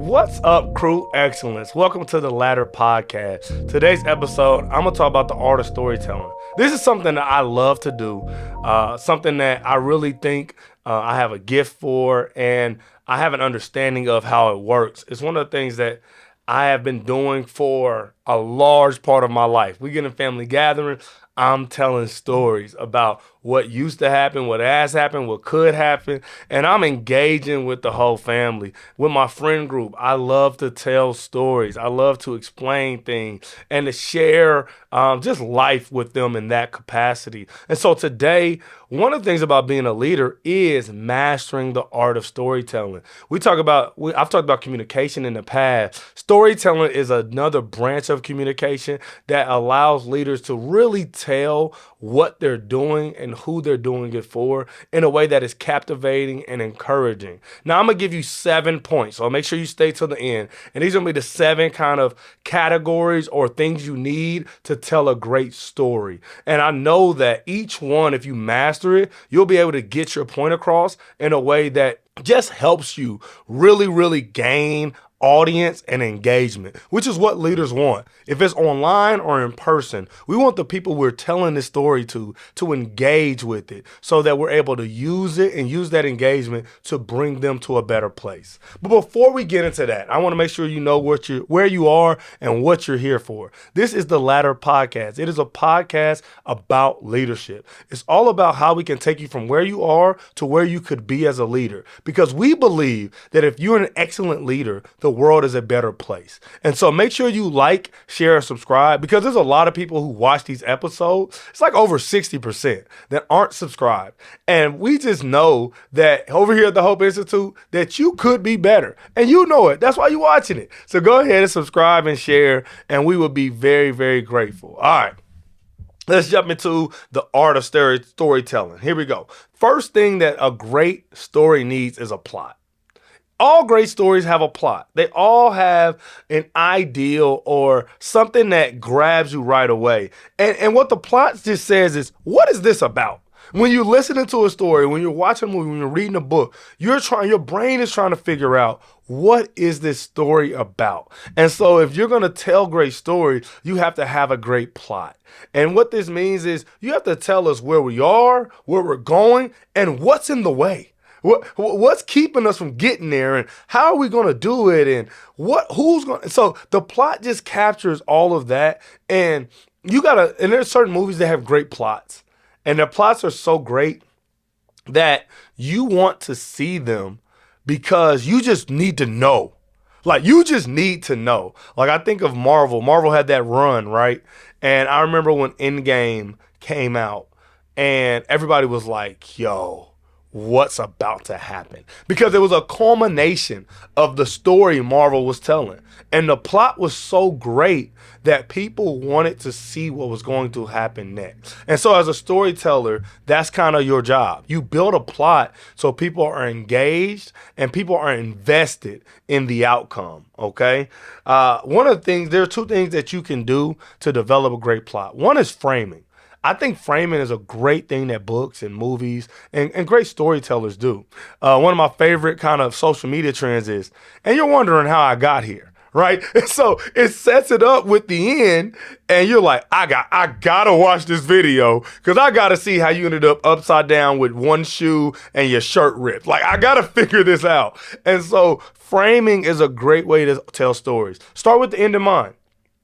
What's up, crew excellence? Welcome to the Ladder Podcast. Today's episode, I'm going to talk about the art of storytelling. This is something that I love to do, something that I really think I have a gift for, and I have an understanding of how it works. It's one of the things that I have been doing for a large part of my life. We get in family gathering, I'm telling stories about what used to happen, what has happened, what could happen, and I'm engaging with the whole family. With my friend group, I love to tell stories. I love to explain things and to share just life with them in that capacity. And so today, one of the things about being a leader is mastering the art of storytelling. I've talked about communication in the past. Storytelling is another branch of communication that allows leaders to really tell what they're doing and who they're doing it for in a way that is captivating and encouraging. Now, I'm going to give you 7 points, so make sure you stay till the end. And these are going to be the 7 kind of categories or things you need to tell a great story. And I know that each one, if you master it, you'll be able to get your point across in a way that just helps you really, really gain audience and engagement, which is what leaders want. If it's online or in person, we want the people we're telling this story to engage with it so that we're able to use it and use that engagement to bring them to a better place. But before we get into that, I want to make sure you know where you are and what you're here for. This is the Ladder Podcast. It is a podcast about leadership. It's all about how we can take you from where you are to where you could be as a leader, because we believe that if you're an excellent leader, the world is a better place. And so make sure you like, share, and subscribe, because there's a lot of people who watch these episodes. It's like over 60% that aren't subscribed. And we just know that over here at the Hope Institute that you could be better. And you know it. That's why you're watching it. So go ahead and subscribe and share, and we will be very, very grateful. All right. Let's jump into the art of storytelling. Here we go. First thing that a great story needs is a plot. All great stories have a plot. They all have an ideal or something that grabs you right away. And what the plot just says is, what is this about? When you're listening to a story, when you're watching a movie, when you're reading a book, your brain is trying to figure out, what is this story about? And so if you're going to tell great stories, you have to have a great plot. And what this means is you have to tell us where we are, where we're going, and what's in the way. What's keeping us from getting there, and how are we going to do it, and who's going to... So the plot just captures all of that, and and there's certain movies that have great plots, and their plots are so great that you want to see them because you just need to know. Like, you just need to know. Like, I think of Marvel. Marvel had that run, right? And I remember when Endgame came out, and everybody was like, yo, what's about to happen? Because it was a culmination of the story Marvel was telling. And the plot was so great that people wanted to see what was going to happen next. And so as a storyteller, that's kind of your job. You build a plot so people are engaged and people are invested in the outcome, okay? One of the things, there are 2 things that you can do to develop a great plot. One is framing. I think framing is a great thing that books and movies and great storytellers do. One of my favorite kind of social media trends is, and you're wondering how I got here, right? And so it sets it up with the end, and you're like, I gotta watch this video because I gotta see how you ended up upside down with one shoe and your shirt ripped. Like, I gotta figure this out. And so framing is a great way to tell stories. Start with the end in mind.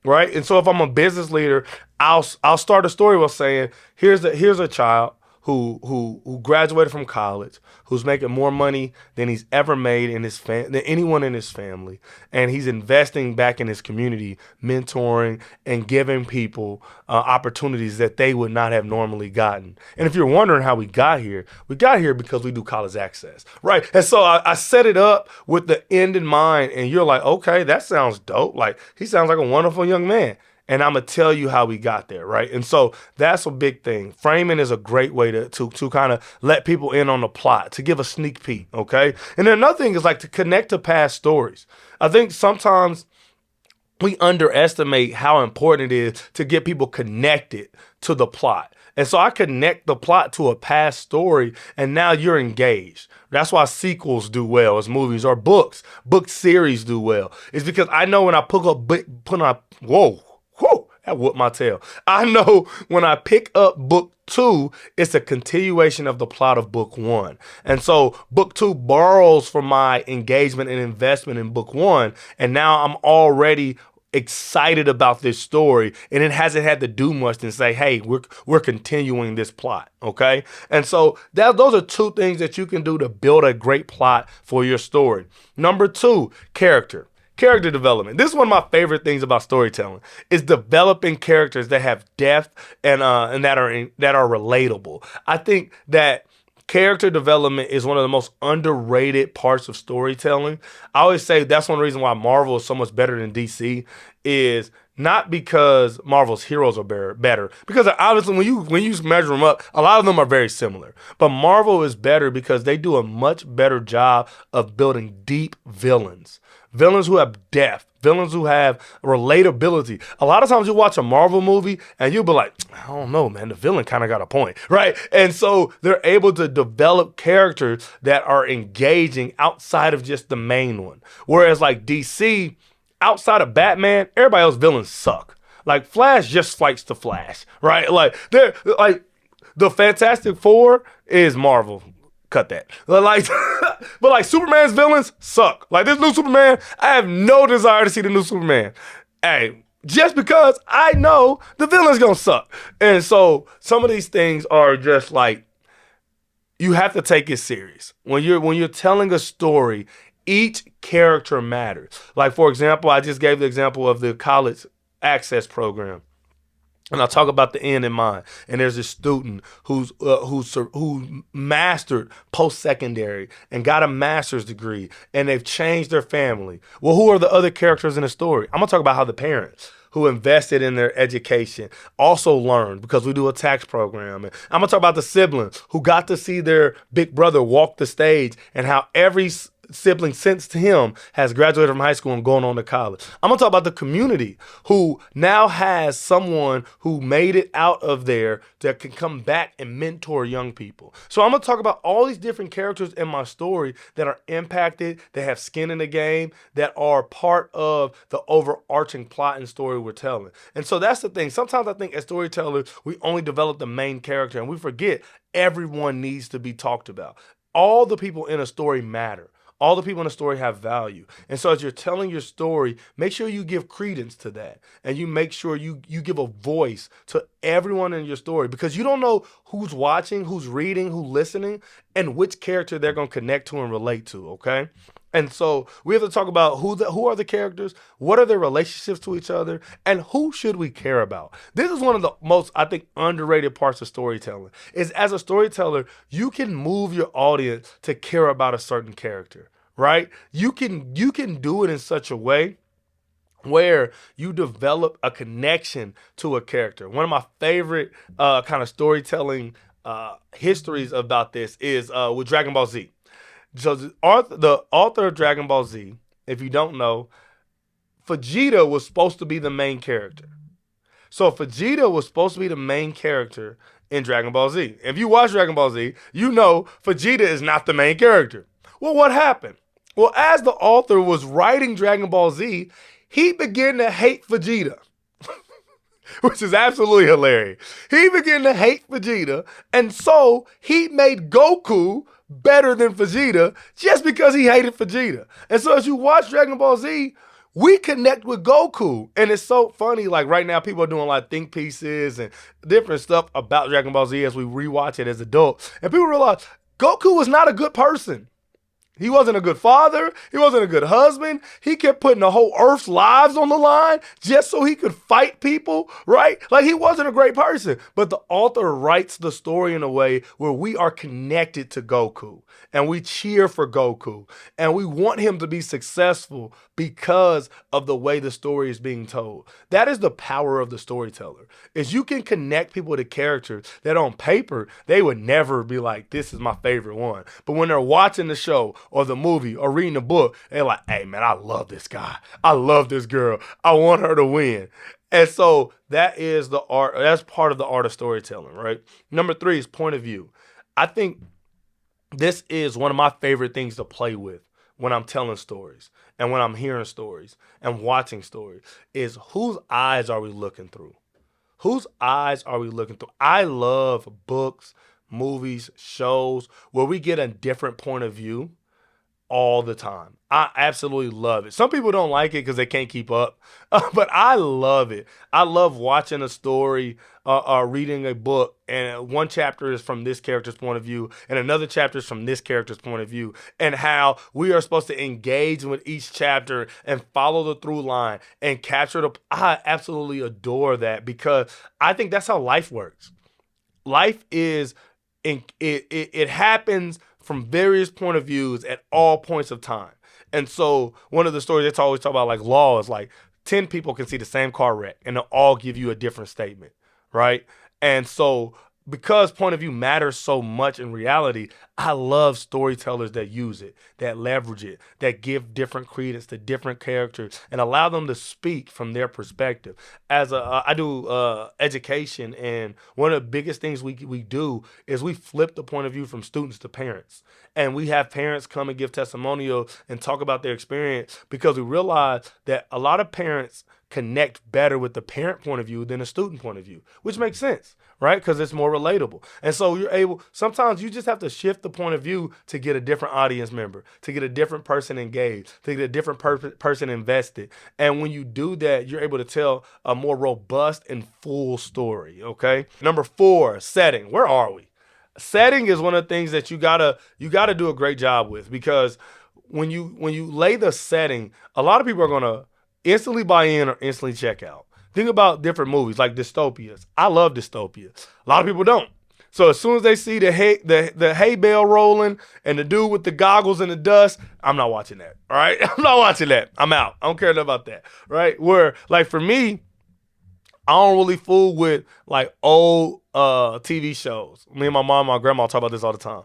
Right. And so if I'm a business leader, I'll start a story by saying, here's a child who graduated from college, who's making more money than he's ever made than anyone in his family. And he's investing back in his community, mentoring and giving people opportunities that they would not have normally gotten. And if you're wondering how we got here because we do college access, right? And so I set it up with the end in mind, and you're like, okay, that sounds dope. Like, he sounds like a wonderful young man. And I'm going to tell you how we got there, right? And so that's a big thing. Framing is a great way to kind of let people in on the plot, to give a sneak peek, okay? And then another thing is like to connect to past stories. I think sometimes we underestimate how important it is to get people connected to the plot. And so I connect the plot to a past story, and now you're engaged. That's why sequels do well as movies or books. Book series do well. It's because I know when I whoa, that whooped my tail. I know when I pick up book two, it's a continuation of the plot of book one. And so book two borrows from my engagement and investment in book one, and now I'm already excited about this story, and it hasn't had to do much than say, hey, we're continuing this plot. Okay. And so those are two things that you can do to build a great plot for your story. Number two, character development. This is one of my favorite things about storytelling, is developing characters that have depth and that are relatable. I think that character development is one of the most underrated parts of storytelling. I always say that's one reason why Marvel is so much better than DC, is not because Marvel's heroes are better, because obviously when you measure them up, a lot of them are very similar. But Marvel is better because they do a much better job of building deep villains. Villains who have depth, villains who have relatability. A lot of times you watch a Marvel movie and you'll be like, I don't know, man, the villain kind of got a point, right? And so they're able to develop characters that are engaging outside of just the main one. Whereas like DC, outside of Batman, everybody else's villains suck. Like Flash just fights the Flash, right? Like they're like the Fantastic Four is Marvel. Cut that. But like Superman's villains suck. Like this new Superman, I have no desire to see the new Superman. Hey, just because I know the villain's gonna suck. And so some of these things are just like, you have to take it serious. When you're telling a story, each character matters. Like for example, I just gave the example of the college access program. And I'll talk about the end in mind. And there's a student who mastered post-secondary and got a master's degree, and they've changed their family. Well, who are the other characters in the story? I'm gonna talk about how the parents who invested in their education also learned, because we do a tax program. And I'm gonna talk about the siblings who got to see their big brother walk the stage, and how every sibling since him has graduated from high school and gone on to college. I'm gonna talk about the community who now has someone who made it out of there that can come back and mentor young people. So I'm gonna talk about all these different characters in my story that are impacted, that have skin in the game, that are part of the overarching plot and story we're telling. And so that's the thing. Sometimes I think as storytellers, we only develop the main character and we forget everyone needs to be talked about. All the people in a story matter. All the people in the story have value. And so as you're telling your story, make sure you give credence to that. And you make sure you give a voice to everyone in your story, because you don't know who's watching, who's reading, who's listening, and which character they're going to connect to and relate to, okay? And so we have to talk about who are the characters, what are their relationships to each other, and who should we care about. This is one of the most, I think, underrated parts of storytelling, is as a storyteller, you can move your audience to care about a certain character, right? You can do it in such a way where you develop a connection to a character. One of my favorite kind of storytelling histories about this is with Dragon Ball Z. So the author of Dragon Ball Z, if you don't know, Vegeta was supposed to be the main character. So Vegeta was supposed to be the main character in Dragon Ball Z. If you watch Dragon Ball Z, you know Vegeta is not the main character. Well, what happened? Well, as the author was writing Dragon Ball Z, he began to hate Vegeta, which is absolutely hilarious. He began to hate Vegeta, and so he made Goku better than Vegeta just because he hated Vegeta. And so as you watch Dragon Ball Z, we connect with Goku. And it's so funny, like right now people are doing like think pieces and different stuff about Dragon Ball Z as we rewatch it as adults. And people realize Goku was not a good person. He wasn't a good father. He wasn't a good husband. He kept putting the whole Earth's lives on the line just so he could fight people, right? Like he wasn't a great person. But the author writes the story in a way where we are connected to Goku and we cheer for Goku and we want him to be successful because of the way the story is being told. That is the power of the storyteller, is you can connect people to characters that on paper, they would never be like, this is my favorite one. But when they're watching the show or the movie or reading the book, they're like, hey man, I love this guy. I love this girl. I want her to win. And so that is the art. That's part of the art of storytelling, right? Number three is point of view. I think this is one of my favorite things to play with when I'm telling stories and when I'm hearing stories and watching stories is whose eyes are we looking through? Whose eyes are we looking through? I love books, movies, shows where we get a different point of view all the time. I absolutely love it. Some people don't like it because they can't keep up, but I love it. I love watching a story or reading a book, and one chapter is from this character's point of view, and another chapter is from this character's point of view, and how we are supposed to engage with each chapter and follow the through line and capture the. I absolutely adore that because I think that's how life works. Life is, it happens from various point of views at all points of time. And so one of the stories that's always talk about like law is like 10 people can see the same car wreck and they'll all give you a different statement, right? And so because point of view matters so much in reality, I love storytellers that use it, that leverage it, that give different credence to different characters and allow them to speak from their perspective. I do education, and one of the biggest things we do is we flip the point of view from students to parents, and we have parents come and give testimonials and talk about their experience because we realize that a lot of parents connect better with the parent point of view than a student point of view, which makes sense, right? Because it's more relatable. And so sometimes you just have to shift the point of view to get a different audience member, to get a different person engaged, to get a different person invested. And when you do that, you're able to tell a more robust and full story, okay? Number four, setting. Where are we? Setting is one of the things that you gotta do a great job with because when you lay the setting, a lot of people are gonna instantly buy in or instantly check out. Think about different movies like dystopias. I love dystopias. A lot of people don't. So as soon as they see the hay bale rolling and the dude with the goggles and the dust, I'm not watching that. All right, I'm not watching that. I'm out. I don't care about that. Right? Where like for me, I don't really fool with like old TV shows. Me and my mom, and my grandma talk about this all the time.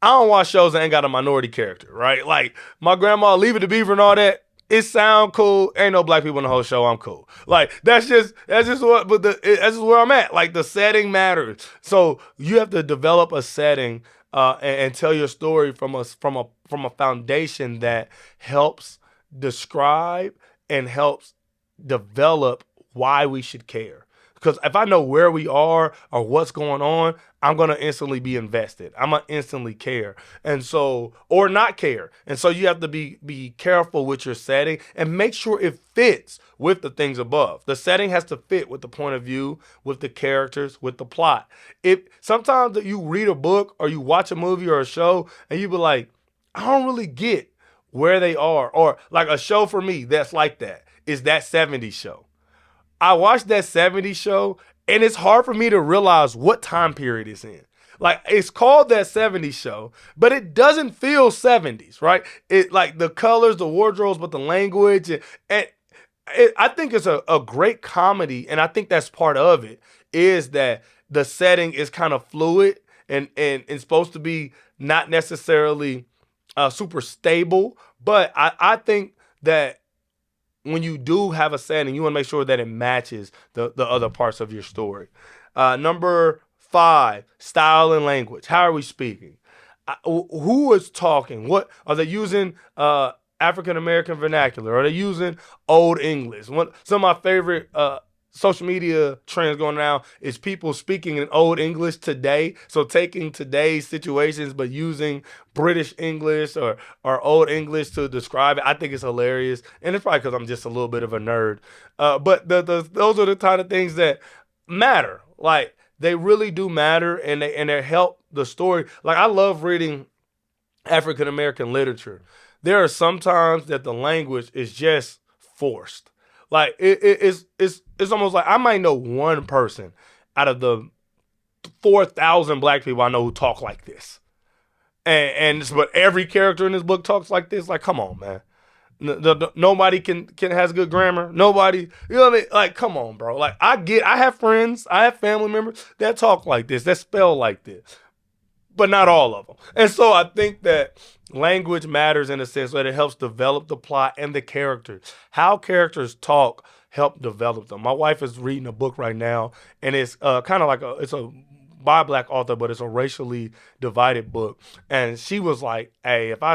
I don't watch shows that ain't got a minority character. Right? Like my grandma, Leave It to Beaver and all that. It sound cool. Ain't no black people in the whole show. I'm cool. Like that's just what. But that's just where I'm at. Like the setting matters. So you have to develop a setting and tell your story from a foundation that helps describe and helps develop why we should care. Because if I know where we are or what's going on, I'm going to instantly be invested. I'm going to instantly care. And so, or not care. And so you have to be careful with your setting and make sure it fits with the things above. The setting has to fit with the point of view, with the characters, with the plot. Sometimes you read a book or you watch a movie or a show and you be like, I don't really get where they are. Or like a show for me that's like that is that 70s show. I watched that 70s show, and it's hard for me to realize what time period it's in. Like, it's called that 70s show, but it doesn't feel 70s, right? It like the colors, the wardrobes, but the language. I think it's a great comedy, and I think that's part of it, is that the setting is kind of fluid and it's supposed to be not necessarily super stable, but I think that when you do have a setting, you want to make sure that it matches the other parts of your story. Number 5, style and language. How are we speaking? Who is talking? What are they using? African American vernacular? Are they using Old English? Some of my favorite social media trends going around is people speaking in Old English today. So taking today's situations but using British English or Old English to describe it. I think it's hilarious. And it's probably because I'm just a little bit of a nerd. But those are the kind of things that matter. Like they really do matter and they help the story. Like I love reading African American literature. There are some times that the language is just forced. Like it's almost like I might know one person out of the 4,000 black people I know who talk like this, but every character in this book talks like this. Like, come on, man. Nobody can has good grammar. Nobody, you know what I mean? Like, come on, bro. Like, I have friends, I have family members that talk like this, that spell like this. but not all of them. And so I think that language matters in a sense that it helps develop the plot and the characters. How characters talk help develop them. My wife is reading a book right now, and it's kind of like it's a by a black author, but it's a racially divided book. And she was like, "Hey, if I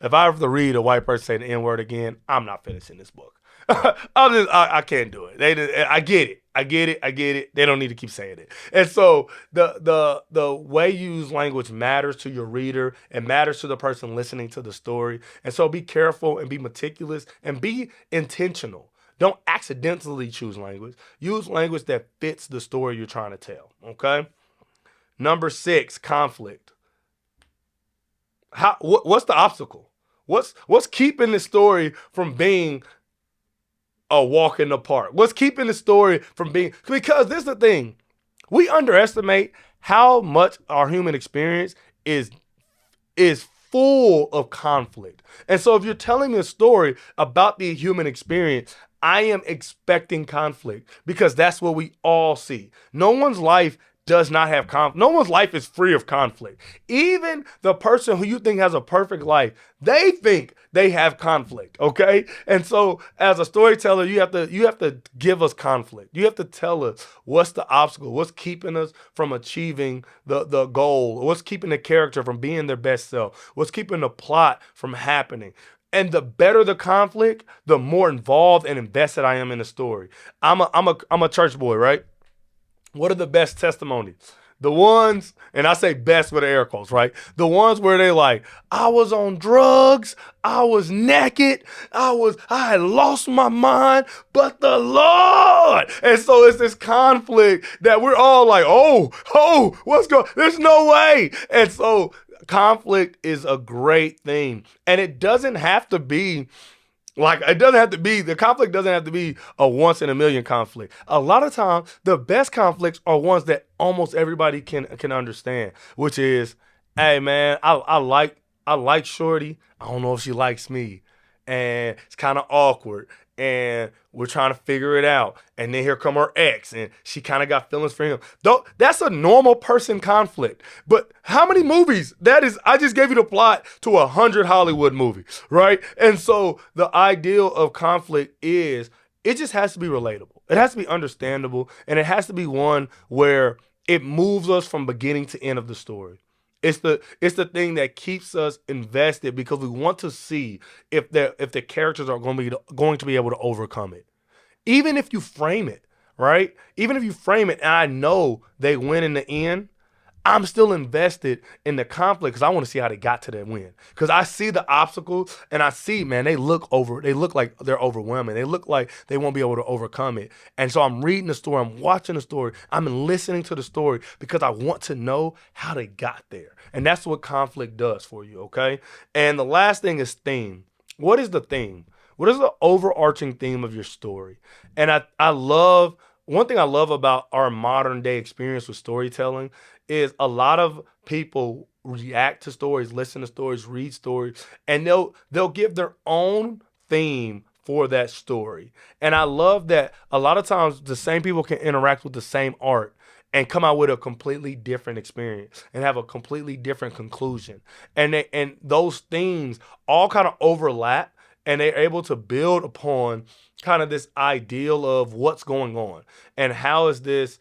have to read a white person say the N word again, I'm not finishing this book. I can't do it. I get it. I get it. I get it. They don't need to keep saying it." And so the way you use language matters to your reader. It matters to the person listening to the story. And so be careful and be meticulous and be intentional. Don't accidentally choose language. Use language that fits the story you're trying to tell. Okay. Number 6, conflict. What's the obstacle? What's keeping the story from being a walk in the park? What's keeping the story from being, because this is the thing. We underestimate how much our human experience is full of conflict. And so if you're telling me a story about the human experience, I am expecting conflict because that's what we all see. No one's life does not have conflict. No one's life is free of conflict. Even the person who you think has a perfect life, they think they have conflict, okay? And so as a storyteller, you have to give us conflict. You have to tell us what's the obstacle, what's keeping us from achieving the goal, what's keeping the character from being their best self, what's keeping the plot from happening. And the better the conflict, the more involved and invested I am in the story. I'm a church boy, right? What are the best testimonies? The ones, and I say best with air quotes, right? The ones where they like, I was on drugs, I was naked, I had lost my mind, but the Lord. And so it's this conflict that we're all like, oh, what's going, there's no way. And so conflict is a great thing. And it doesn't have to be the conflict doesn't have to be a once in a million conflict. A lot of times, the best conflicts are ones that almost everybody can understand, which is, hey man, I like Shorty. I don't know if she likes me. And it's kind of awkward. And we're trying to figure it out. And then here come her ex, and she kind of got feelings for him. Though that's a normal person conflict. But how many movies? I just gave you the plot to 100 Hollywood movies, right? And so the ideal of conflict is it just has to be relatable. It has to be understandable, and it has to be one where it moves us from beginning to end of the story. It's the thing that keeps us invested because we want to see if the characters are going to be able to overcome it. Even if you frame it, right? Even if you frame it and I know they win in the end, I'm still invested in the conflict because I want to see how they got to that win. Because I see the obstacles and I see, man, they look like they're overwhelming. They look like they won't be able to overcome it. And so I'm reading the story, I'm watching the story, I'm listening to the story because I want to know how they got there. And that's what conflict does for you, okay? And the last thing is theme. What is the theme? What is the overarching theme of your story? And one thing I love about our modern day experience with storytelling is a lot of people react to stories, listen to stories, read stories, and they'll give their own theme for that story. And I love that a lot of times the same people can interact with the same art and come out with a completely different experience and have a completely different conclusion. And those themes all kind of overlap, and they're able to build upon kind of this ideal of what's going on and how is this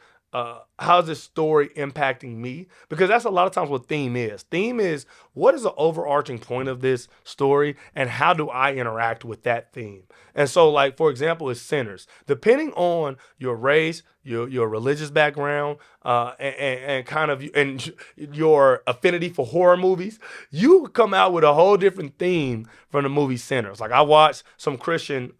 story impacting me? Because that's a lot of times what theme is. Theme is, what is the overarching point of this story and how do I interact with that theme? And so, like, for example, it's Sinners. Depending on your race, your religious background, and kind of and your affinity for horror movies, you come out with a whole different theme from the movie Sinners. Like, I watched some Christian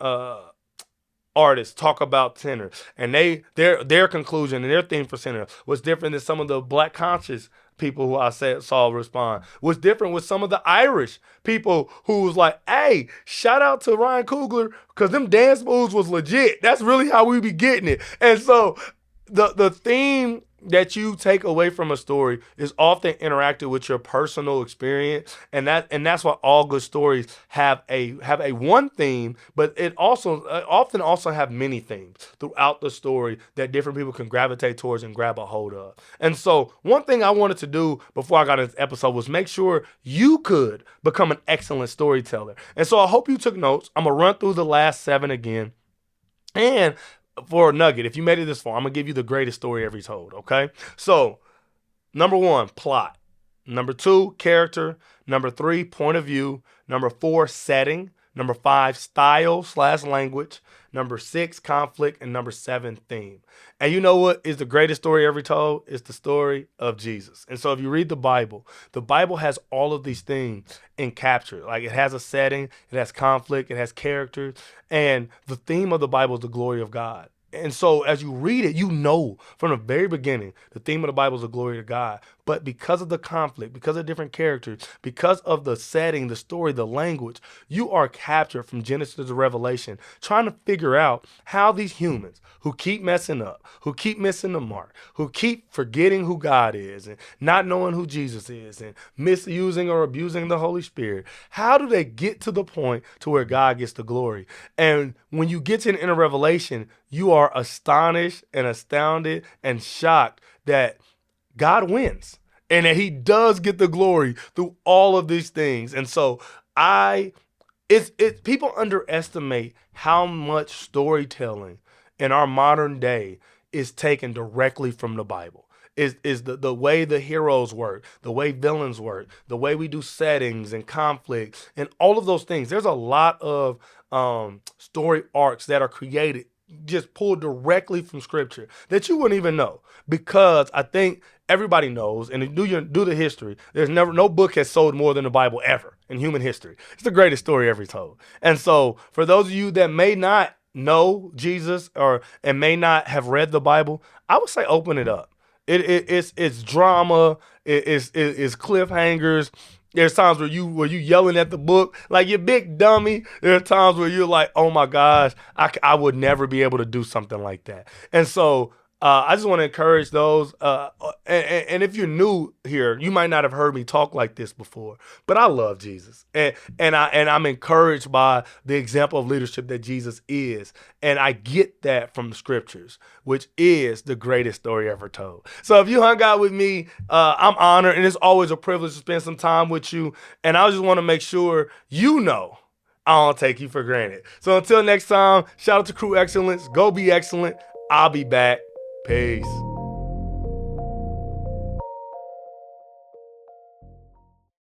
artists talk about Sinners, and their conclusion and their theme for Sinners was different than some of the black conscious people who saw respond. Was different with some of the Irish people who was like, hey, shout out to Ryan Coogler because them dance moves was legit. That's really how we be getting it. And so the theme that you take away from a story is often interacted with your personal experience, and that's why all good stories have a one theme, but it also often also have many themes throughout the story that different people can gravitate towards and grab a hold of. And so one thing I wanted to do before I got into this episode was make sure you could become an excellent storyteller. And so I hope you took notes. I'm gonna run through the last 7 again. And for a nugget, if you made it this far, I'm gonna give you the greatest story ever told. Okay, so number 1, plot. Number 2, character. Number 3, point of view. Number 4, setting. Number 5, style/language. Number 6, conflict. And number 7, theme. And you know what is the greatest story ever told? It's the story of Jesus. And so if you read the Bible has all of these things encaptured. Like, it has a setting, it has conflict, it has characters, and the theme of the Bible is the glory of God. And so as you read it, you know from the very beginning, the theme of the Bible is the glory of God. But because of the conflict, because of different characters, because of the setting, the story, the language, you are captured from Genesis to Revelation, trying to figure out how these humans who keep messing up, who keep missing the mark, who keep forgetting who God is and not knowing who Jesus is and misusing or abusing the Holy Spirit, how do they get to the point to where God gets the glory? And when you get to the end of Revelation, you are astonished and astounded and shocked that God wins and that he does get the glory through all of these things. And so people underestimate how much storytelling in our modern day is taken directly from the Bible. Is the way the heroes work, the way villains work, the way we do settings and conflict and all of those things. There's a lot of story arcs that are created, just pulled directly from scripture that you wouldn't even know, because I think everybody knows, and do the history, there's no book has sold more than the Bible ever in human history. It's the greatest story ever told. And so for those of you that may not know Jesus and may not have read the Bible, I would say open it up. It's drama, it's cliffhangers. There's times where you yelling at the book like you big dummy. There are times where you're like, oh my gosh, I would never be able to do something like that. And so I just want to encourage those. And if you're new here, you might not have heard me talk like this before, but I love Jesus, and I'm encouraged by the example of leadership that Jesus is, and I get that from the scriptures, which is the greatest story ever told. So if you hung out with me, I'm honored, and it's always a privilege to spend some time with you. And I just want to make sure you know I don't take you for granted. So until next time, shout out to Crew Excellence. Go be excellent. I'll be back. Peace.